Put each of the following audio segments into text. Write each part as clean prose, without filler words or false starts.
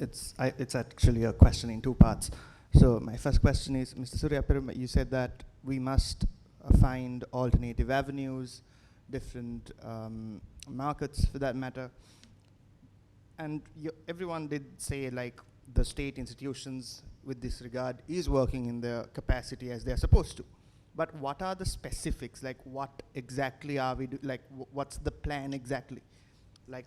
it's actually a question in two parts. So my first question is, Mr. Suryaperum, you said that we must find alternative avenues, different markets for that matter. And everyone did say like the state institutions with this regard is working in their capacity as they're supposed to. But what are the specifics? Like what exactly are we what's the plan exactly? Like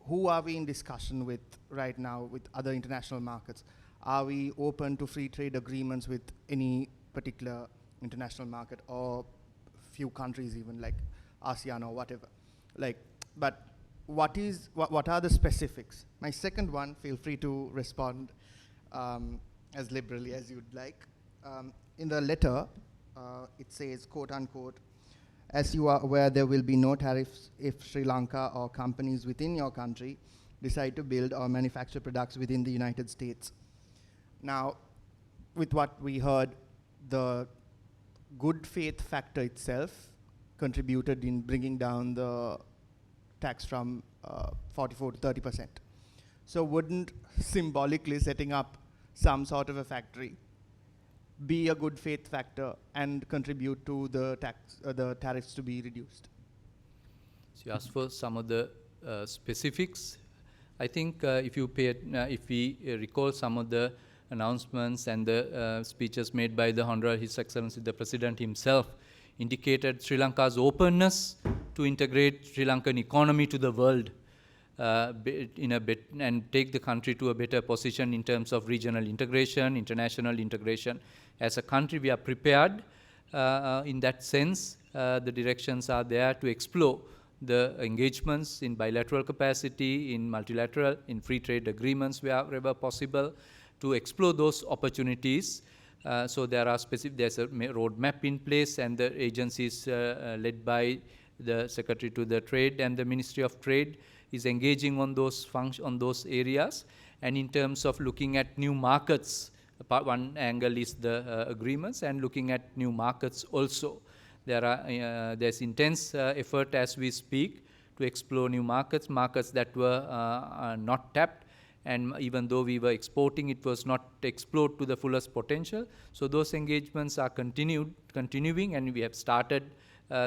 who are we in discussion with right now with other international markets? Are we open to free trade agreements with any particular international market or few countries even like ASEAN or whatever? But what are the specifics? My second one, feel free to respond as liberally as you'd like. In the letter, it says, quote unquote, as you are aware, there will be no tariffs if Sri Lanka or companies within your country decide to build or manufacture products within the United States. Now, with what we heard, the good faith factor itself contributed in bringing down the tax from 44 to 30%. So wouldn't symbolically setting up some sort of a factory be a good faith factor and contribute to the tariffs to be reduced? So you asked for some of the specifics. I think if we recall some of the announcements and the speeches made by the Honorable His Excellency the President himself indicated Sri Lanka's openness to integrate Sri Lankan economy to the world and take the country to a better position in terms of regional integration, international integration. As a country, we are prepared in that sense. The directions are there to explore the engagements in bilateral capacity, in multilateral, in free trade agreements wherever possible, to explore those opportunities. So there's a roadmap in place, and the agencies led by the Secretary to the Trade and the Ministry of Trade is engaging on those areas. And in terms of looking at new markets, one angle is the agreements, and looking at new markets also. There's intense effort as we speak to explore new markets that were not tapped. And even though we were exporting, it was not explored to the fullest potential. So those engagements are continuing, and we have started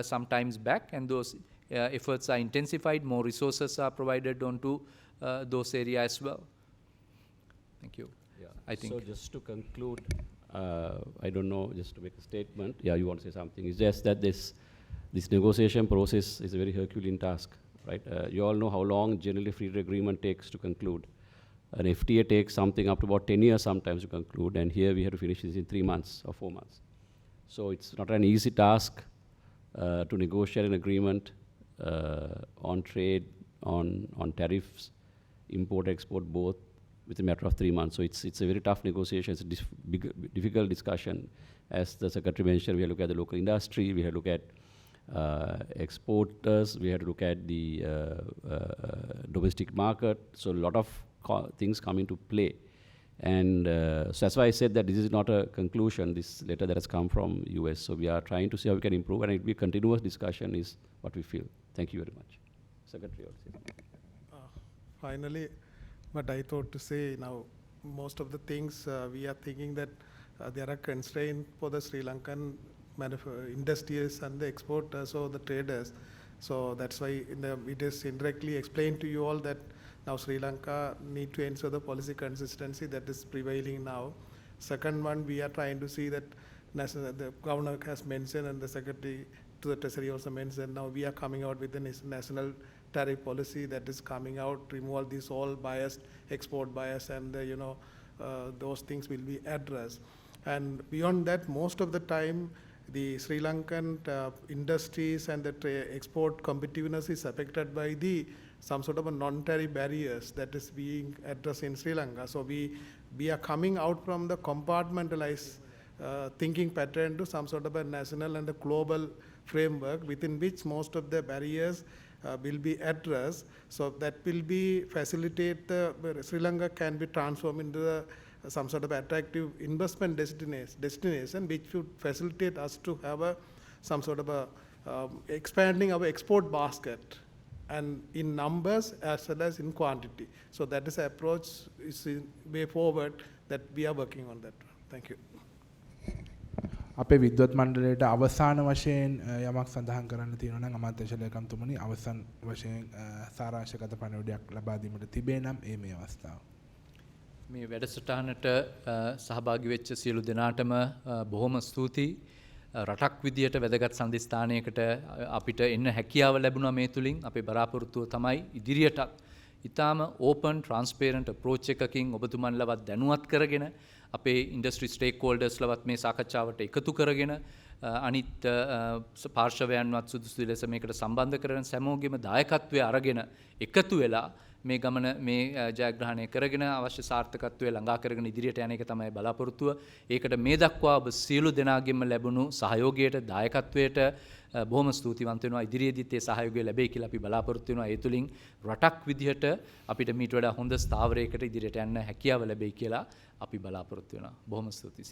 some times back, and those efforts are intensified. More resources are provided onto those areas as well. Thank you. Yeah. I think. So just to conclude, I don't know, just to make a statement. Yeah, you want to say something? It's just that this negotiation process is a very Herculean task, right? You all know how long generally free trade agreement takes to conclude. An FTA takes something up to about 10 years sometimes to conclude, and here we have to finish this in 3 months or 4 months. So it's not an easy task to negotiate an agreement on trade, on tariffs, import, export, both within a matter of 3 months. So it's a very tough negotiation. It's a difficult discussion. As the Secretary mentioned, we have to look at the local industry, we have to look at exporters, we have to look at the domestic market. So a lot of things come into play. And so that's why I said that this is not a conclusion, this letter that has come from US. So we are trying to see how we can improve, and it will be a continuous discussion is what we feel. Thank you very much. Secretary, finally, but I thought to say now, most of the things we are thinking that there are constraints for the Sri Lankan industries and the exporters or the traders. So that's why it is indirectly explained to you all that now Sri Lanka need to ensure the policy consistency that is prevailing now. Second one, we are trying to see that the governor has mentioned, and the Secretary to the Treasury also mentioned, now we are coming out with a national tariff policy that is coming out, remove this all bias, export bias, and those things will be addressed. And beyond that, most of the time, the Sri Lankan industries and the export competitiveness is affected by some sort of a non-tariff barriers that is being addressed in Sri Lanka. So we are coming out from the compartmentalized thinking pattern to some sort of a national and a global framework within which most of the barriers will be addressed. So that will be facilitate Sri Lanka can be transformed into some sort of attractive investment destination which should facilitate us to have some sort of a expanding our export basket and in numbers as well as in quantity. So that is the approach, is in way forward that we are working on that. Thank you. අපේ විද්වත් මණ්ඩලයට අවසාන වශයෙන් යමක් සඳහන් කරන්න තියෙනවා නම් අමාත්‍ය ලේකම්තුමනි අවසන් වශයෙන් සාරාංශගත පණිවිඩයක් ලබා දීමට තිබේ නම් මේ අවස්ථාව. මේ වැඩසටහනට සහභාගී වෙච්ච සියලු දෙනාටම බොහොම ස්තුතියි. රටක් විදියට වැදගත් සම්දිස්ථානයකට අපිට එන්න හැකියාව ලැබුණා මේ තුලින්. අපේ බලාපොරොත්තුව තමයි ඉදිරියටත් ඊටාම ඕපන් ට්‍රාන්ස්පේරන්ට් අප්‍රෝච් එකකින් ඔබතුමන්ලවත් දැනුවත් කරගෙන අපේ ඉන්ඩස්ට්‍රි ස්ටේක් හෝල්ඩර්ස් ලවත් මේ සාකච්ඡාවට එකතු කරගෙන අනිත් පාර්ශවයන්වත් සුදුසු ලෙස මේකට සම්බන්ධ කරන සෑමෝගෙම දායකත්වය අරගෙන එකතු වෙලා මේ ගමන මේ ජයග්‍රහණය කරගෙන අවශ්‍ය සාර්ථකත්වය ළඟා කරගෙන ඉදිරියට යන එක තමයි බලාපොරොත්තුව. ඒකට මේ දක්වා ඔබ සියලු දෙනාගෙම ලැබුණු සහයෝගයට දායකත්වයට බොහොම ස්තුතිවන්ත වෙනවා. ඉදිරියේදීත් ඒ සහයෝගය ලැබෙයි කියලා අපි බලාපොරොත්තු වෙනවා. ඒ තුලින් රටක් විදිහට අපිට මීට වඩා හොඳ ස්ථාවරයකට ඉදිරියට යන්න හැකියාව ලැබෙයි කියලා අපි බලාපොරොත්තු වෙනවා. බොහොම ස්තුතියි.